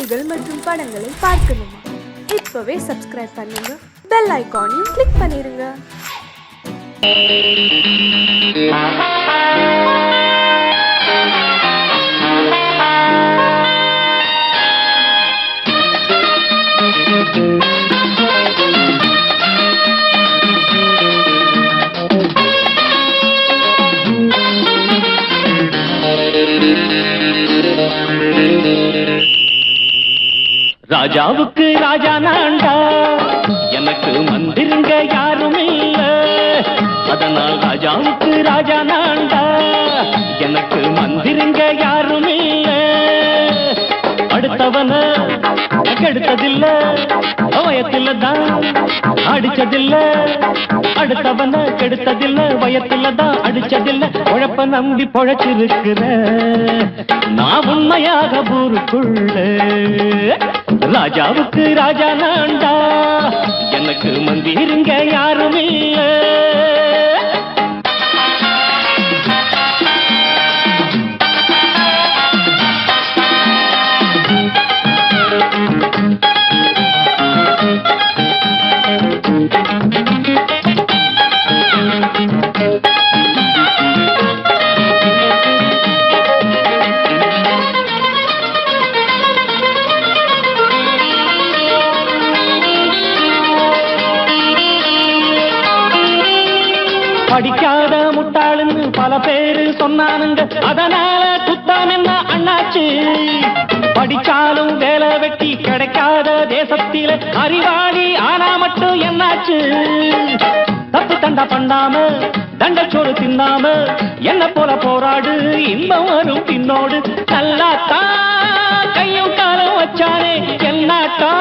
நிகழ்ச்சிகள் மற்றும் படங்களை பார்க்கணுமா? இப்பவே சப்ஸ்கிரைப் பண்ணுங்க, பெல் ஐகானையும் கிளிக் பண்ணிருங்க. ராஜாவுக்கு ராஜா நான்டா, எனக்கு மந்திருங்க யாரும் இல்ல. அதனால் ராஜாவுக்கு ராஜா நான்டா, எனக்கு மந்திருங்க யாரும் இல்ல. அடுத்தவன கெடுத்ததில்ல, வயத்தில தான் அடிச்சதில்ல. அடுத்தவன கெடுத்ததில்ல, வயத்தில தான் அடிச்சதில்ல. உழைப்ப நம்பி பொழைச்சிருக்கிற நான் உண்மையாக ஊருக்குள்ள. ராஜாவுக்கு ராஜா நான்டா, எனக்கு மந்திருங்க யாரும் இல்ல. படிக்காத முட்டாளுன்னு பல பேரு சொன்னானுங்க, அதனால குத்தம் என்ன அண்ணாச்சு? படிச்சாலும் வேலை வெட்டி கிடைக்காத தேசத்தில அறிவாளி ஆனா மட்டும் என்னாச்சு? தப்பு தண்டா பண்ணாம தண்டச்சோறு தின்னாம என்ன போல போராடு, இன்பம் வரும் பின்னோடு. நல்லாத்தான் கையும் காலம் வச்சானே, என்னாட்டா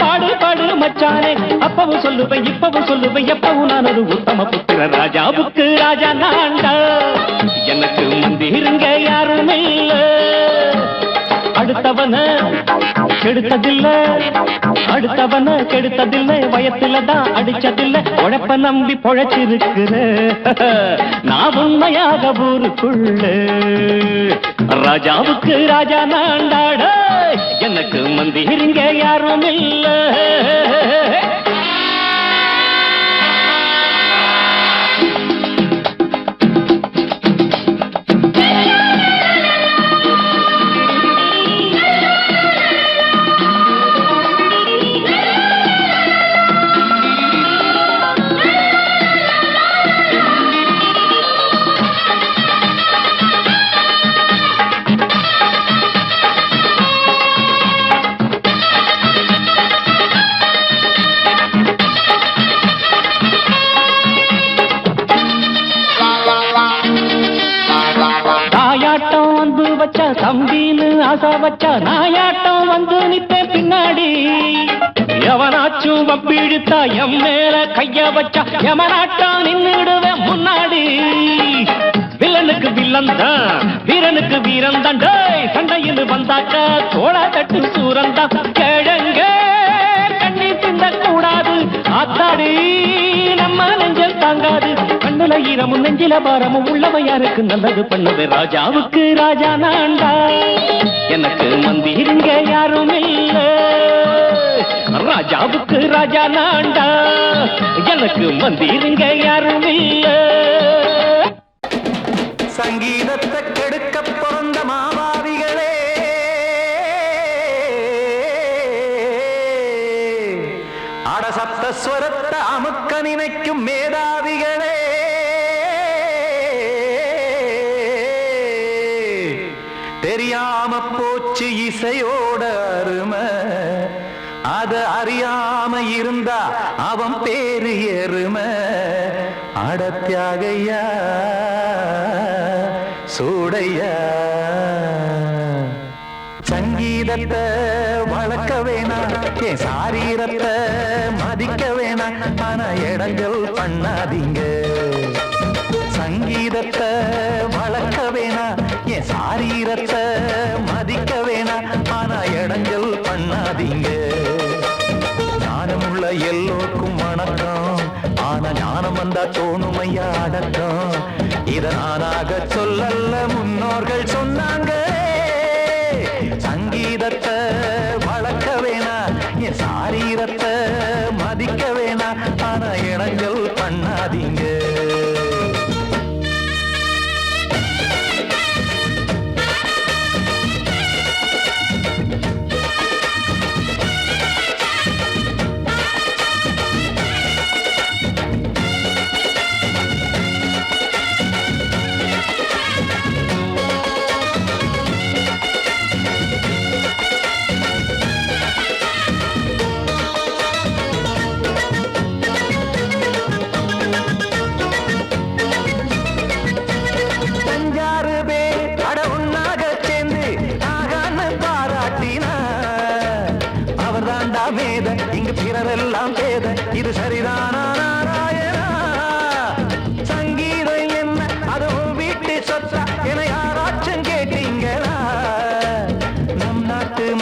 பாடு பாடு மச்சானே. அப்பவும் சொல்லுவேன், இப்பவும் சொல்லுவேன், எப்பவும் நான் ஒரு உத்தம புத்திர. ராஜாவுக்கு ராஜா நான்டா, எனக்கு மந்திருங்க யாரும் இல்ல. அடுத்தவன கெடுத்ததில்ல, அடுத்தவன கெடுத்ததில்லை, வயத்தில தான் அடிச்சதில்லை. உழைப்ப நம்பி பொழைச்சிருக்கிற நான் உண்மையாக ஊருக்குள்ள. ராஜாவுக்கு ராஜா நான்டாட, எனக்கு மந்திருங்க யாரும் இல்ல. தாயாட்டம் வந்து வச்சா தம்பின்னு ஆசா வச்சா, நாயாட்டம் வந்து நிப்பேன் பின்னாடி. எவனாச்சும் வப்பிழுத்தா எம் மேல கைய வச்சா, எவனாட்டம் நின்னுடுவேன் முன்னாடி. வில்லனுக்கு வில்லன் தான், வீரனுக்கு வீரன் தான். சண்டையில் வந்தாக்கா தோளா தட்டு சூரன் தான். கிழங்க கண்ணி சிந்த கூடாது, ஆத்தாடி நம்ம நெஞ்சல் தாங்காது. கண்ணுல ஈரமும் நெஞ்சில பாரமும் உள்ளவ யாருக்கு நல்லது பண்ணுது. ராஜாவுக்கு ராஜா நான்டா, எனக்கு மந்திருங்க யாரும் இல்ல. ராஜாவுக்கு ராஜா நான்டா, எனக்கு மந்திருங்க யாரும் இல்ல. சங்கீதத்தை கெடுக்க பிறந்த மாவாதிகளே, அடசப்த ஸ்வரத்தை அமுக்க நினைக்கும் மேதாவிகளே, தெரியாம போச்சு இசையோட அருமை. அத அறியாம இருந்தா அவன் பேரு எருமை. அடத்தியாகையா சூடையா, சங்கீதத்தை வளர்க்க வேணாம், என் சாரீரத்தை மதிக்க வேணாம். ஆனா இடங்கள் பண்ணாதீங்க. சங்கீதத்தை வளர்க்க வேணாம், என் சாரீரத்தை மதிக்க வேணாம். ஆனா இடங்கள் பண்ணாதீங்க. ஞானமுள்ள எல்லோருக்கும் வணக்கம், ஆனா ஞானம் வந்தா தோணுமையா அடக்கம். இத நானாக சொல்லல்ல, முன்னோர்கள் சொன்னாங்க. சங்கீதத்தை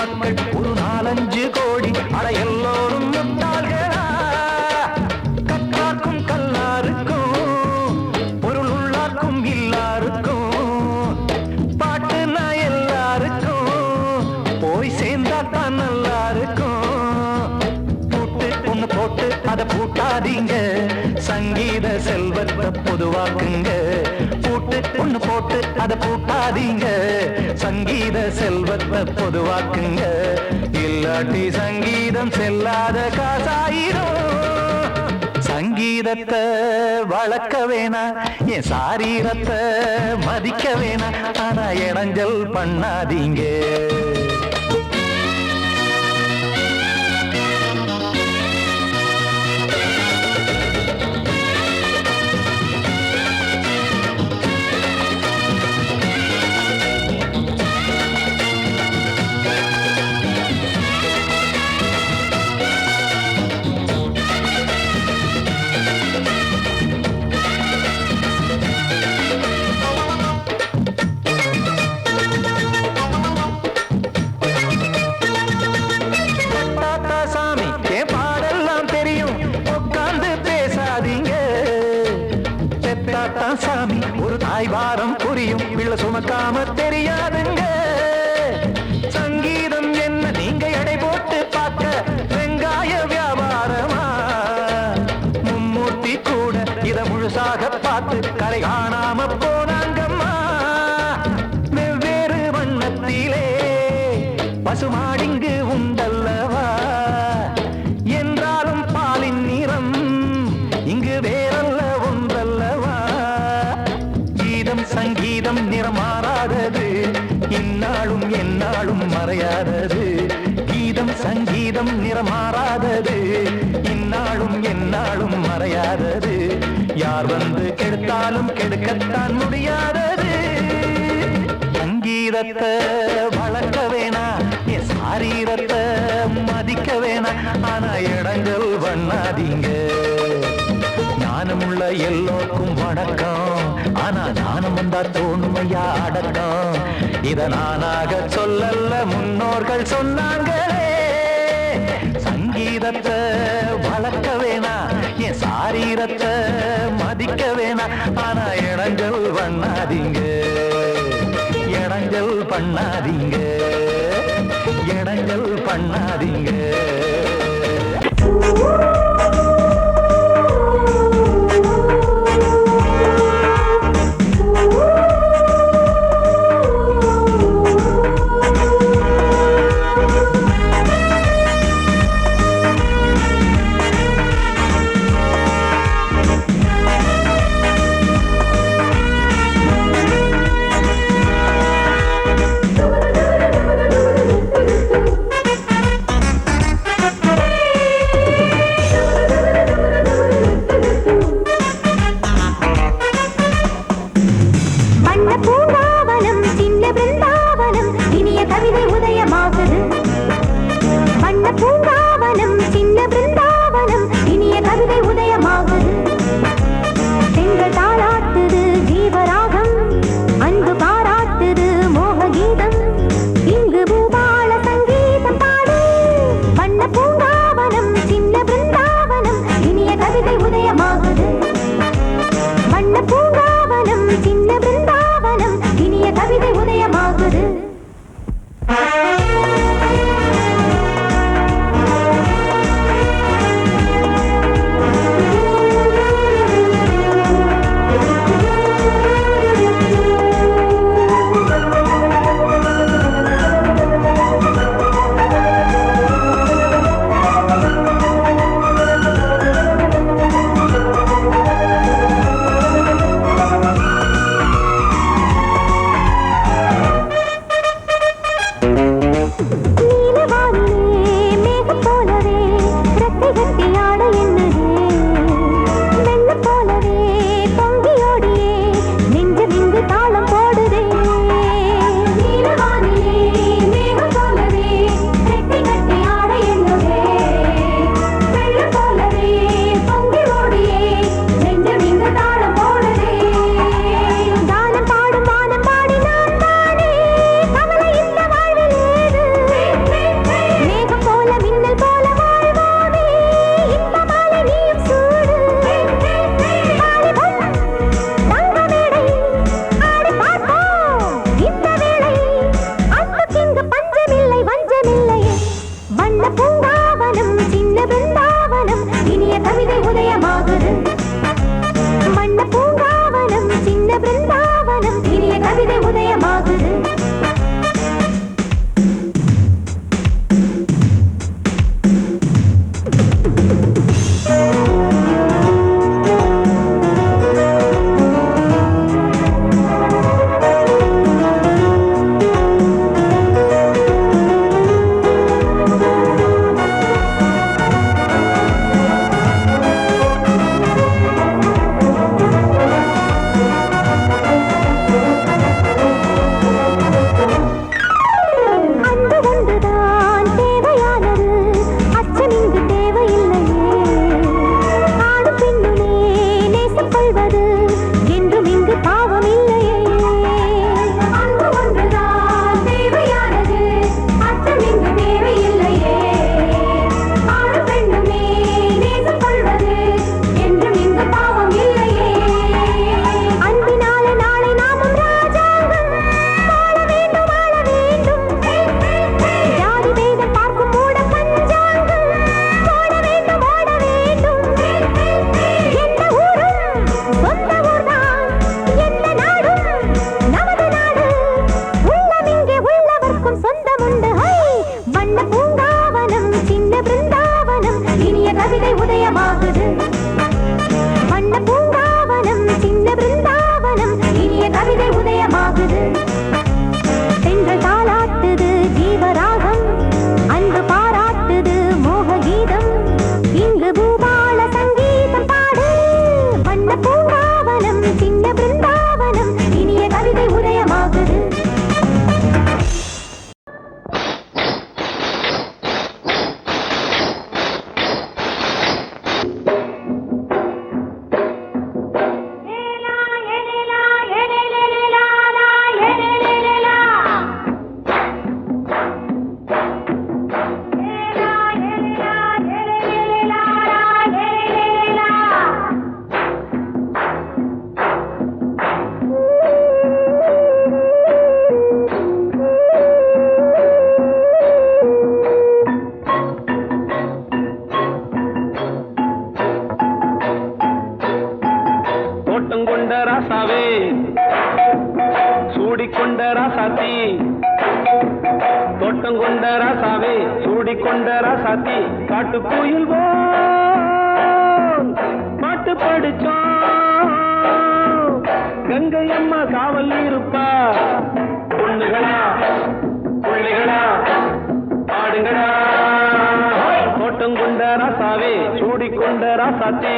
மக்கள் ஒரு 4-5 கோடி. அட எல்லோரும் முட்டாள்களா? கற்றார்க்கும் கல்லாருக்கும் பொருள் உள்ளார்க்கும் இல்லாருக்கும் பாட்டுனா எல்லாருக்கும் போய் சேர்ந்தாத்தான் நல்லா இருக்கும். பூட்டு ஒண்ணு போட்டு அதை பூட்டாதீங்க, சங்கீத செல்வத்தை பொதுவாக்குங்க. பூட்டு ஒண்ணு போட்டு அதை பூட்டாதீங்க, சங்கீத செல்வத்தை பொதுவாக்குங்க. இல்லாட்டி சங்கீதம் செல்லாத காசாயிரும். சங்கீதத்தை வளர்க்க வேணா, என் சாரீரத்தை மதிக்க வேணா, ஆனா இடைஞ்சல் பண்ணாதீங்க. சாமி ஒரு தாய் வாரம் புரியும், பிள்ளை சுமக்காம தெரியாதுங்க. சங்கீதம் என்ன நீங்க எடை போட்டு பார்க்க வெங்காய வியாபாரமா? மும்மூர்த்தி கூட இத முழுசாக பார்த்து கரை காணாம போனாங்கம்மா. வெவ்வேறு வண்ணத்திலே பசுமாடிங்கு உண்டல்லவா? என்றாலும் பாலின் நிறம் இங்கு வேறல்ல ஒன்றல்லவா? சங்கீதம் நிறம் மாறாதது, இந்நாளும் எந்நாளும் மறையாதது. கீதம் சங்கீதம் நிறம் மாறாதது, இந்நாளும் எந்நாளும் மறையாதது. யார் வந்து கெடுத்தாலும் கெடுக்கத்தான் முடியாதது. சங்கீதத்தை வளர்க்க வேணா, என் சாரீரத்தை மதிக்க வேணா, ஆனா இடங்கள் பண்ணாதீங்க. ஞானமுள்ள எல்லோருக்கும் வணக்கம், ஆனா ஞானம் வந்தா தோணுமையா அடக்கம். இத நானாக சொல்லல்ல, முன்னோர்கள் சொன்னாங்களே. சங்கீதத்தை வளர்க்க வேணா, என் சாரீரத்தை மதிக்க வேணா, ஆனா இடங்கள் பண்ணாதீங்க. இடங்கள் பண்ணாதீங்க, இடங்கள் பண்ணாதீங்க. ராசாத்தி தோட்டம் கொண்ட ராசாவே சூடிக்கொண்ட ராசாத்தி காட்டு கோயில் பாட்டு படிச்சோம் கங்கை அம்மா காவல் இருப்பா பொண்ணுகளா பிள்ளைகளா ஆடுங்களா தோட்டம் கொண்ட ராசாவே சூடிக்கொண்ட ராசாத்தி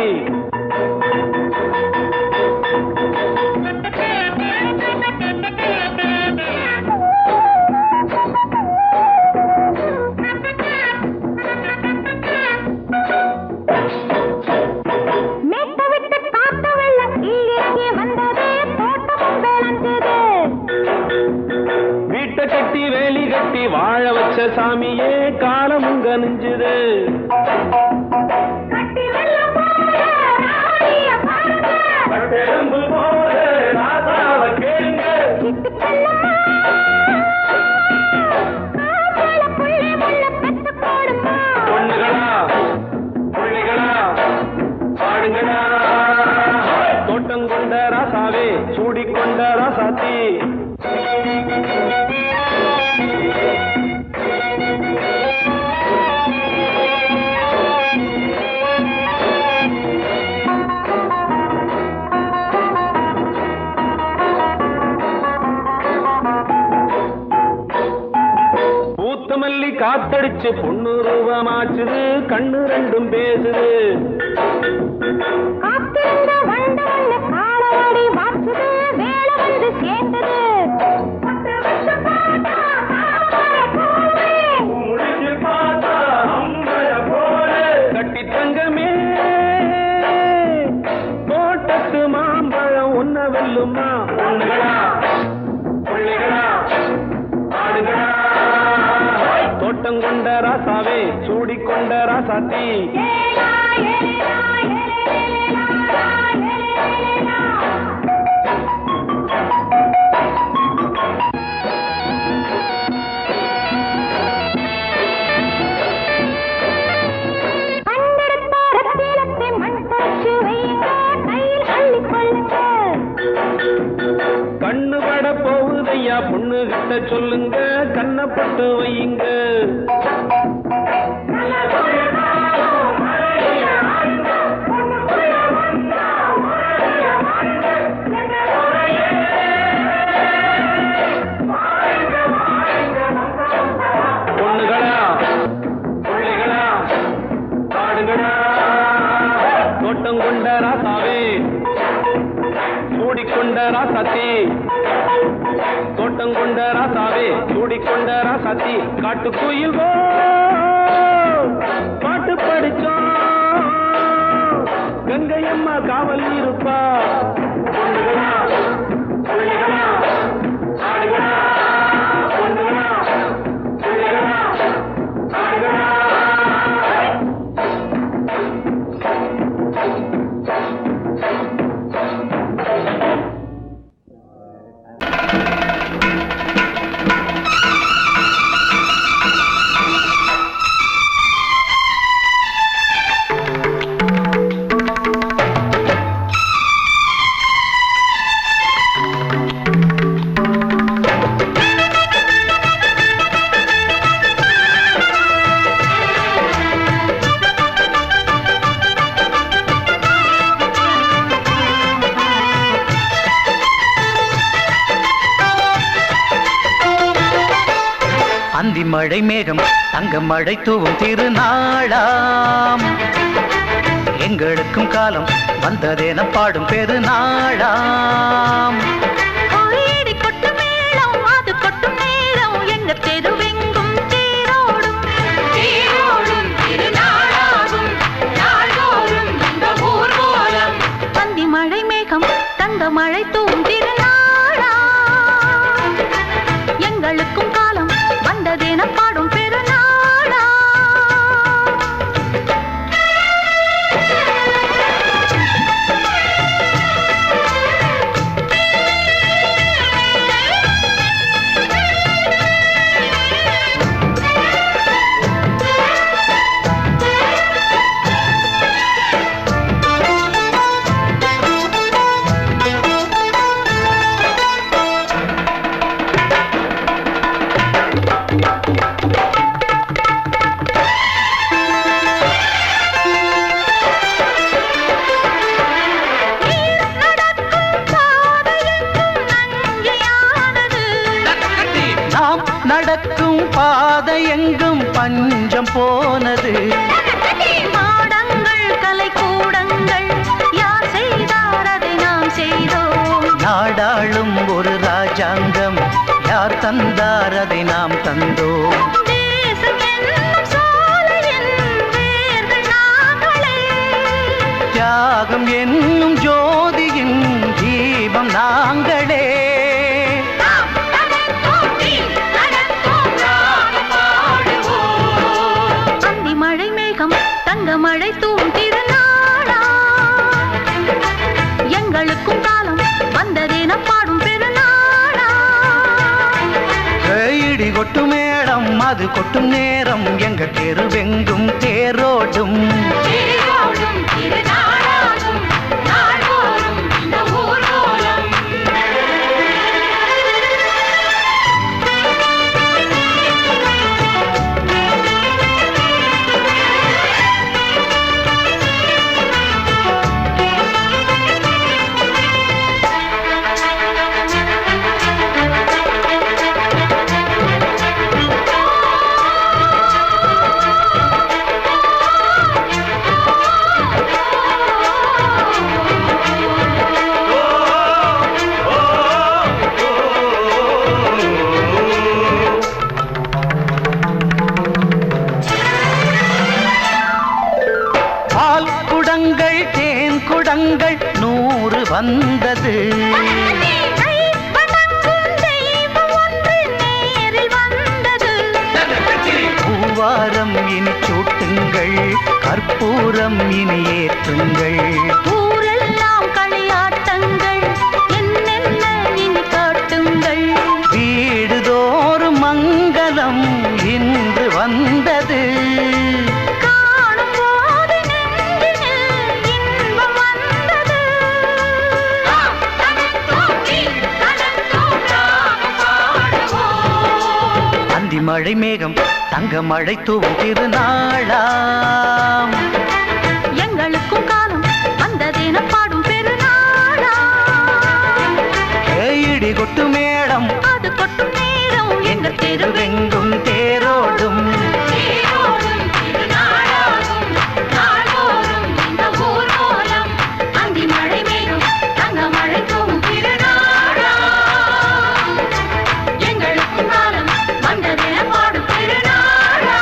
கட்டி வேலி கட்டி வாழ வச்ச சாமியே காலமும் கனிஞ்சுது பொண்ணுகளா பிள்ளைகளா பாடுங்களா தோட்டம் கொண்ட ராசாவே சூடிக்கொண்ட ராசாத்தி மல்லி காத்தடிச்சு பொண்ணு ரூபமாச்சுது கண்ணு ரெண்டும் பேசுது கட்டி தங்கமே தோட்டத்து மாம்பழம் ஒன்ன வெல்லுமா பொண்ணுகளா பிள்ளைகளா ஆடுகளா தோட்டம் கொண்ட ராசாவே சூடிக்கொண்ட ராசாத்தி கண்ணு பட போகுதையா பொண்ணு கிட்ட சொல்லுங்க கண்ணப்பட்டு வையுங்க பொண்ணுகளா பிள்ளைகளா பாடுங்களா தோட்டம் கொண்ட ராசாவே சூடிக்கொண்ட ராசாத்தி தோட்டம் கொண்ட ராசாவே சூடிக்கொண்ட ராசாத்தி காட்டு கோயில் பாட்டு படிச்சோம் கங்கை அம்மா காவல் இருப்பா பொண்ணுகளா பிள்ளைகளா ஆடுகளா பொண்ணுகளா பிள்ளைகளா ஆடுகளா அந்தி மழை மேகம் தங்க மழை தூவும் திருநாளாம் எங்களுக்கும் காலம் வந்ததென பாடும் பெருநாளாம் மழை மேகம் தங்க மழை தூவும் திருநாளா எங்களுக்கும் காலம் வந்ததென பாடும் பெருநாளா எங்கும் பஞ்சம் போனது. மாடங்கள் கலை கூடங்கள் யார் செய்தார் அதை நாம் செய்தோம். நாடாளும் ஒரு ராஜாங்கம் யார் தந்தார் அதை நாம் தந்தோம். தேசம் என்னும் சோலையின் வேர்கள் நாங்களே. தியாகம் என்னும் ஜோதியின் தீபம் நாங்களே. அந்தி மழை மேகம் தங்க மழை தூவும் திருநாளா. எங்களுக்கும் காலம் வந்ததென பாடும் பெருநாளா. இடி கொட்டும் மேடம் அது கொட்டும் நேரம் எங்க தெருவெங்கும் தேரோடும். தேன் குடங்கள் 100 வந்தது. பூவாரம் இனி சூட்டுங்கள் கற்பூரம் இனி ஏற்றுங்கள். ஊரெல்லாம் களியாட்டங்கள் என்னென்ன இனி காட்டுங்கள். வீடுதோறும் மங்களம் இன்று வந்தது. மழை மேகம் தங்க மழை தூவும் திருநாளாம். எங்களுக்கும் காலம் வந்ததென பாடும் பெருநாளா. இடி கொட்டு மேடம் அது கொட்டும் நேரம் எங்க தெருவெங்கும் தேரோடும். அந்தி மழை மேகம் தங்க மழை தூவும் திருநாளா. எங்களுக்கும் காலம் வந்ததென பாடும் பெருநாளா.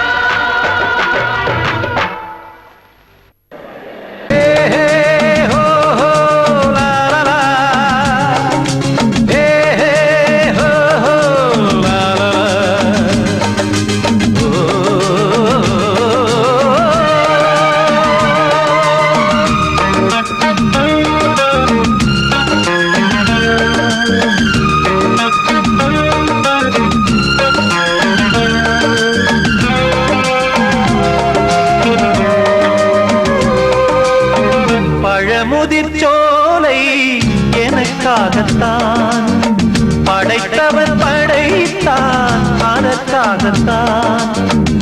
முதிர்ச்சோலை எனக்காகத்தான் படைத்தவர் படைத்தான் அதற்காகத்தான்.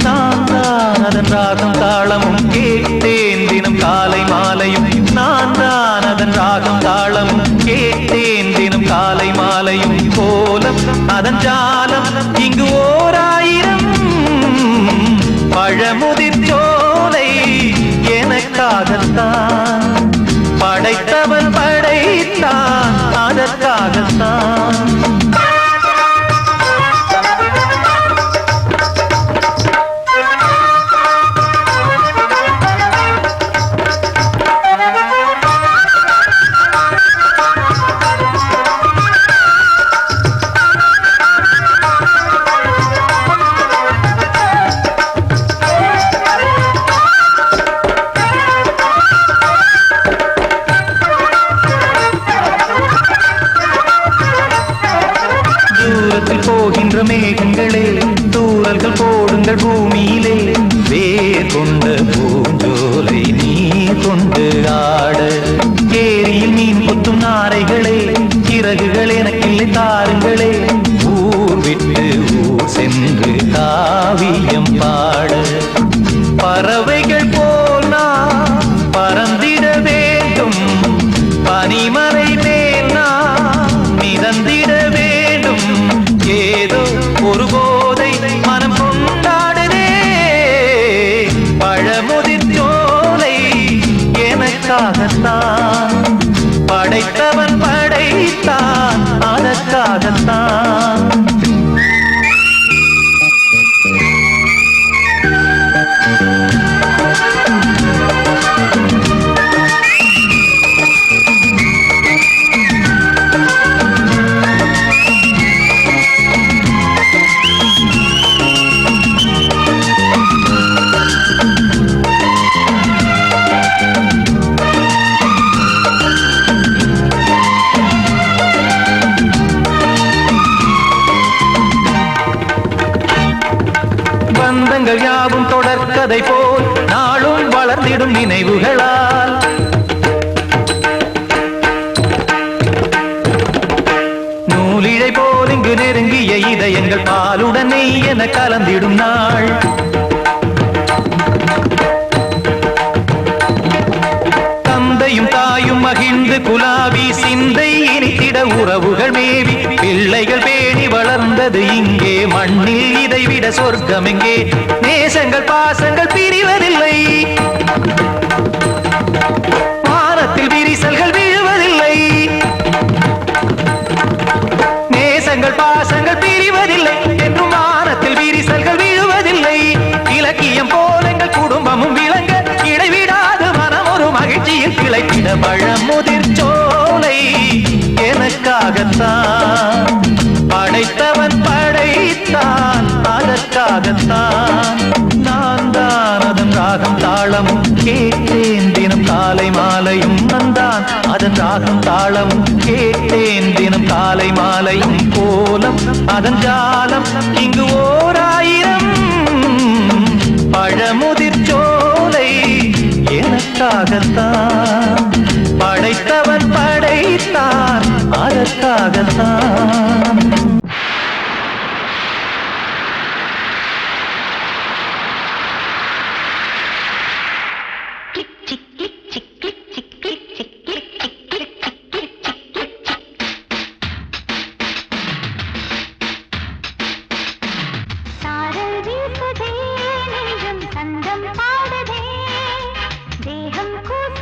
நான் தான் அதன் ராகம் தாளமும் கேட்டேன் தினம் காலை மாலையும். நான் தான் அதன் ராகம் தாளமும் கேட்டேன் தினம் காலை மாலையும். கோலம் அதன் ஜாலம் இங்கு 1000 பழமுதிர்ச்சோலை எனக்காகத்தான் படைத்தவன் படைத்தான் அதற்காகத்தான். யாவும் தொடர்கதை போல் நாளும் வளர்ந்திடும் நினைவுகளால் நூலிழை போல் இங்கு நெருங்கிய இதயங்கள் பாலுடன் நெய் என கலந்திடும் நாள் தந்தையும் தாயும் மகிழ்ந்து குலாவி சிந்தை இனித்திட உறவுகள் மேவி பிள்ளைகள் பேணி வளர்ந்தது இங்கே மண்ணில் இதைவிட சொர்க்கம் எங்கே நேசங்கள் பாசங்கள் பிரிவதில்லை வானத்தில் விரிசல்கள் விழுவதில்லை நேசங்கள் பாசங்கள் பிரிவதில்லை என்றும் வானத்தில் விரிசல்கள் விழுவதில்லை இலக்கியம் போல எங்கள் குடும்பமும் விளங்க இடைவிடாது மனம் ஒரு மகிழ்ச்சியில் கிளைத்திட பழமுதிர் சோலை எனக்காகத்தான் படைத்தவன் படைத்தான் அதற்காகத்தான் நான் தான் அதன் ராகம் தாளமும் கேட்டேன் தினம் காலை மாலையும் நந்தான் அதன் ராகம் தாளமும் கேட்டேன் தினம் காலை மாலையும் கோலம் அதன் ஜாலம் இங்கு ஓர் ஆயிரம் பழமுதிர் சோலை எனக்காகத்தான் படைத்தவன் படைத்தான் அதற்காகத்தான் சாரல் வீசுதே நெஞ்சம் சந்தம் பாடுதே தேகம் கூச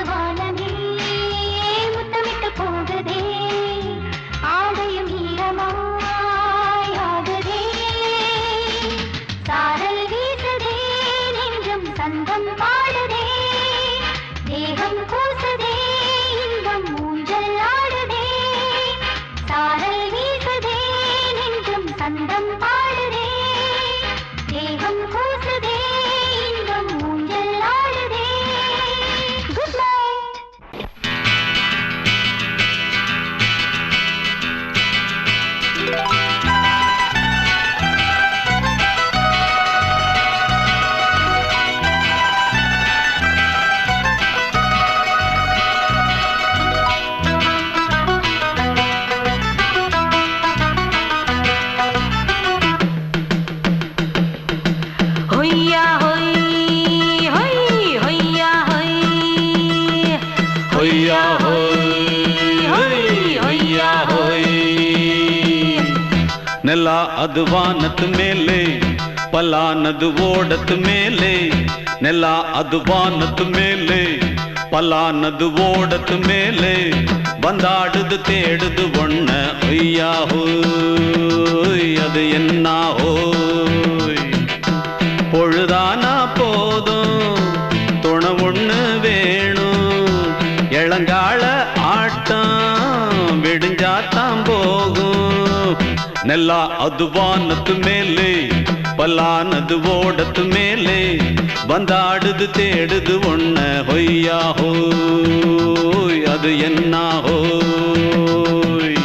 வானமே முத்தமிட்டு போகுதே ஆடையும் ஈரமாயாகுதே சாரல் வீசுதே நெஞ்சம் சந்தம் பாடுதே தேகம் கூசுதே இன்பம் ஊஞ்சல் ஆடுதே சாரல் வீசுதே நெஞ்சம் சந்தம் பாடுதே தேகம் கூசுதே இன்பம் ஊஞ்சல் ஆடுதே குட் நைட் ஹொய்யா ஹொய் ஹொய் ஹொய்யா ஹொய் ஹொய்யா ஹோய் ஹொய்யா ஹோய் ನೆಲ ಅದು ವಾನದ ಮೇಲೆ ಪಲಾನದು ಓಡದ ಮೇಲೆ ನೆಲ ಅದು ವಾನದ ಮೇಲೆ ಪಲಾನದು ಓಡದ ಮೇಲೆ ಬಂದಾಡುದು தேடுது ஒண்ண ஒய்யா ஹோய் அது என்ன ஹோய் பொழுதானா போதும் துணை ஒண்ணு வேணும் இளங்கால ஆட்டம் விடிஞ்சாத்தான் போகும் ನೆಲ ಅದು ವಾನದ ಮೇಲೆ ಪಲಾನದು ಓಡದ ಮೇಲೆ ಬಂದಾಡುದು தேடுது ஒண்ண ಹೊಯ್ಯಾ ஹோய் அது என்ன ஹோய்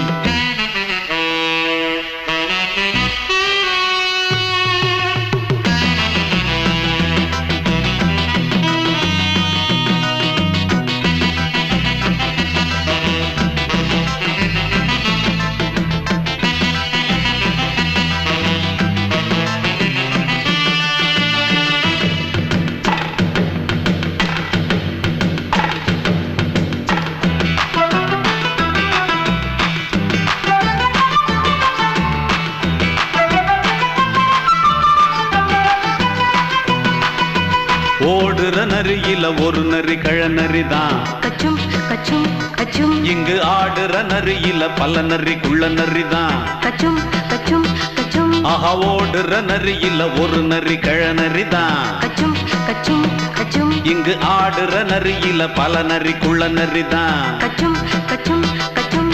ஓடுற நரியில ஒரு நரி கழநரிதான் கச்சும் கச்சும் கச்சும் இங்கு ஆடுற நரியில பல நரி குள்ள நரிதான் கச்சும் கச்சும் கச்சும் ஆஹா ஓடுற நரியில ஒரு நரி கழநரிதான் கச்சும் கச்சும் கச்சும் இங்கு ஆடுற நரியில பல நரி குள்ள நரிதான் கச்சும் கச்சும் கச்சும்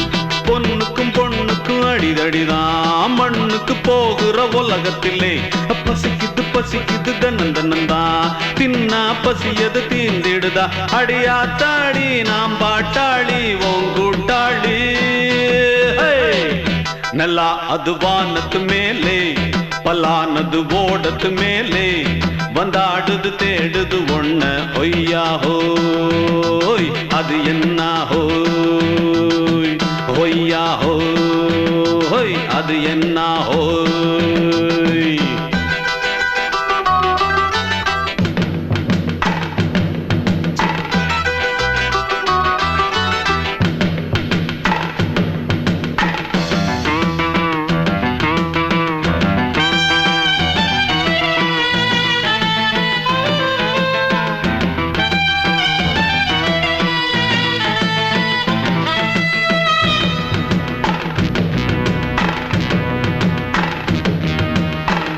பொண்ணுக்கும் பொண்ணுக்கும் அடிதடிதான் மண்ணுக்கு போகிற உலகத்திலே பசிக்குது பசிக்குது தன்னந்தனந்தான் தின்னா பசியது தீர்ந்திடுதா அடியாத்தாடி நாம் பாட்டாளி ஓங்கூட்டாளி நல்லா அது வானத்து மேலே பலானது ஓடத்து மேலே வந்தாடுது தேடுது ஒண்ண ஒய்யா ஹோய் அது என்ன ஹோய் ஒய்யா ஹோய் அது என்ன ஹோய்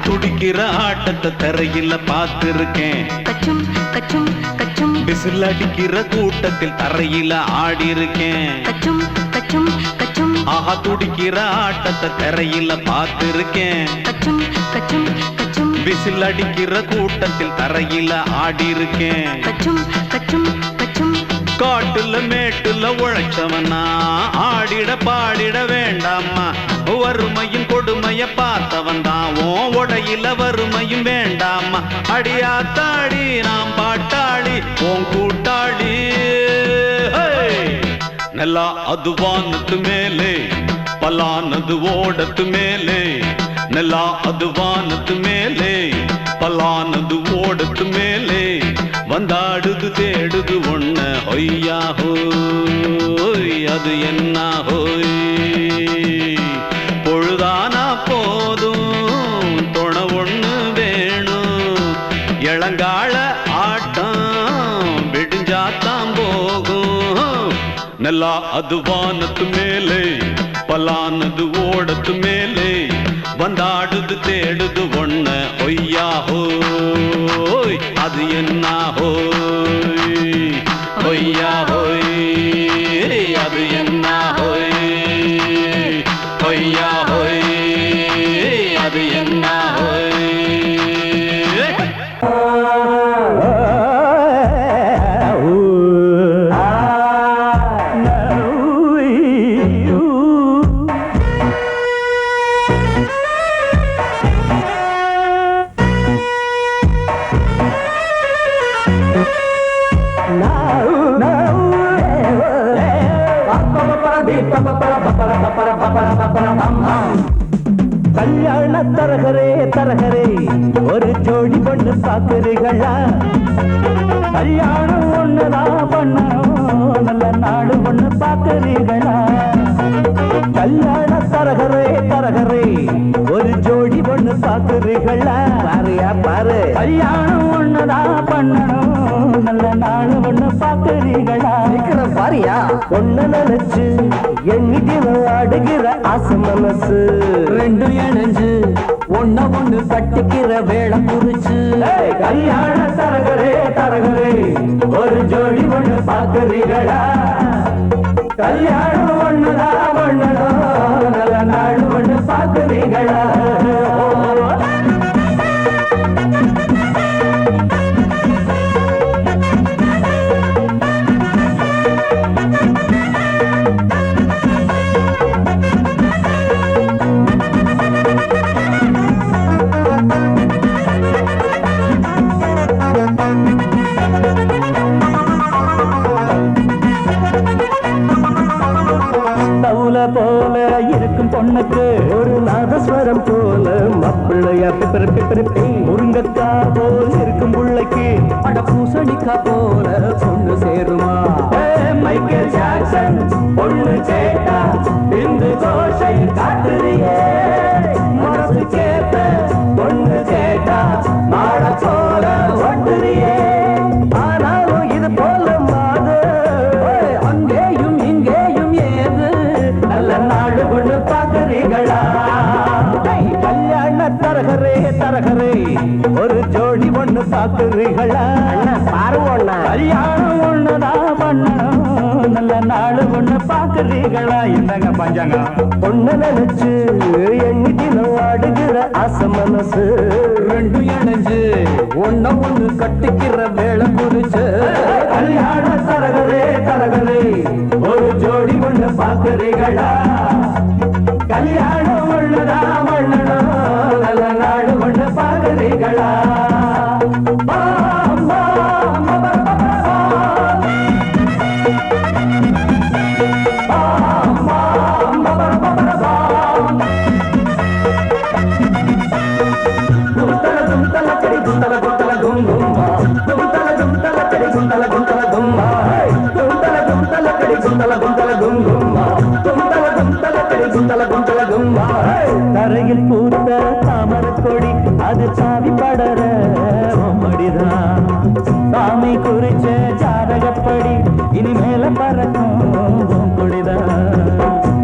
துடிக்கிற ஆட்டத்தை தரையில பார்த்திருக்கேன் கச்சும் கச்சும் கச்சும் விசில் அடிக்கிற கூட்டத்தில் தரையில ஆடி இருக்கேன் கச்சும் கச்சும் கச்சும் ஆஹா துடிக்கிற ஆட்டத்தை தரையில பார்த்திருக்கேன் கச்சும் கச்சும் கச்சும் விசில் அடிக்கிற கூட்டத்தில் தரையில ஆடி இருக்கேன் கச்சும் கச்சும் கச்சும் காட்டுல மேட்டுல உழைச்சவனா ஆடிட பாடிட வேண்டாமா வறுமையும் கொடுமைய பார்த்தவன் தான் ஓ உடையில வறுமையும் வேண்டாமா அடியாத்தாடி நாம் பாட்டாளி ஓன் கூட்டாளி நல்லா அது வானத்து மேலே பலானது ஓடத்து மேலே நல்லா அது வானத்து மேலே பலானது ஓடத்து மேலே வந்தாடுது தேடுது ஒண்ண ஒய்யா ஹோய் அது என்ன ஹோய் பொழுதானா போதும் துணை ஒண்ணு வேணும் இளங்கால ஆட்டம் விடிஞ்சாத்தான் போகும் பலா அது வானத்து மேலே பலானது ஓடத்து மேலே வந்தாடுது தேடுது ஒண்ண ஒய்யா ஹோய் அது என்ன ஹோய் ஒய்யா ஹோய் அது என்ன ஹோய் ஒய்யா ஹோய் அது என்ன ஹோய் கல்யாண தரகரே தரகரே ஒரு ஜோடி பொண்ணு பாக்குறீங்களா கல்யாணம் ஒண்ணுதான் பண்ணணும் நல்ல நாடு ஒண்ணு பாக்குறீங்களா கல்யாண தரகரே தரகரே ஒரு ஜோடி பொண்ணு பாக்குறீங்களா பாருயா பாரு கல்யாணம் ஒண்ணுதான் பண்ணணும் நல்ல நாடு ஒண்ணு பாக்குறீங்களா பாரியா ஒண்ணு நினைச்சு எண்ணிட்டு ஆடுகிற ஆசை மனசு ரெண்டு இணைஞ்சு ஒண்ணு ஒண்ணு கட்டிக்கிற வேலை குறிச்சு கல்யாண தரகரே தரகரே ஒரு ஜோடி ஒண்ணு பாக்குறீங்களா கல்யாணம் ஒண்ணுதான் ஒண்ணுதான் நல்ல நாடு ஒண்ணு பாக்குறீங்களா போல இருக்கும் பொண்ணுக்கு ஒரு நாதஸ்வரம் போல மாப்பிள்ளையா முருங்கக்கா போல் இருக்கும் பிள்ளைக்கு அட பூசணிக்கா போல பொண்ணு சேருமா மைக்கேல் ஜாக்சன் பொண்ணு கேட்டா இந்து கோஷை காட்டுறியே மனசு கேட்ட பொண்ணு கேட்டா மாட போல ஒட்டுறியே ஆனாலும் இது போல மாது அங்கேயும் இங்கேயும் ஏது நல்ல நாடு கொண்டு பாக்குறீங்களா கல்யாண தரகரே தரகரே ஒரு ஜோடி ஒண்ணு பாக்குறீங்களா பாருங்க கல்யாணம் ஒண்ணுதான் பண்ணணும் நல்ல நாடு ஒண்ணு பாக்குறீங்களா என்னங்க பஞ்சாங்க பொண்ணு நினைச்சு எண்ணிட்டு ஆடுகிற ஆசை மனசு ரெண்டு இணைஞ்சு ஒண்ணு ஒண்ணு கட்டிக்கிற வேலை குறிச்சு கல்யாண தரகரே தரகரே ஒரு ஜோடி ஒண்ணு பாக்குறீங்களா கல்யாணம் ஒண்ணுதான் பண்ணணும் நல்ல நாடு ஒண்ணு பாக்குறீங்களா தரையில் பூத்த தாமரக் கொடி அது சாவி படர மடிதான் சாமி குறிச்ச ஜாதகப்படி இனிமேல பறக்கும் கொடிதான்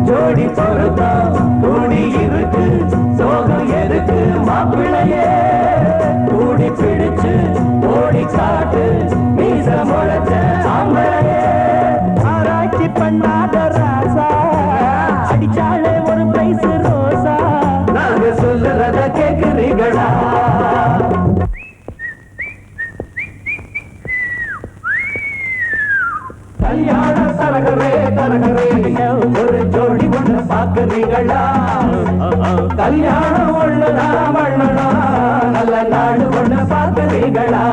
ஜோடி பொறுத்தா கூடி இருக்கு சோகம் எதுக்கு மாப்பிள்ளையே கூடி பிடிச்சு ஓடி காட்டு மீச முளைச்ச ஆம்பளையே ஆராய்ச்சி பண்ணாத ராசா அடிச்சாலே ஒரு பிரைஸ் ரோசா நாங்க சொல்லுறத கேக்குறீங்களா கல்யாண தரகரே தரகரே ஒரு ஜோடி ஒண்ணு பாக்குறீங்களா கல்யாணம் ஒண்ணுதான் பண்ணணும் நல்ல நாடு ஒண்ணு பாக்குறீங்களா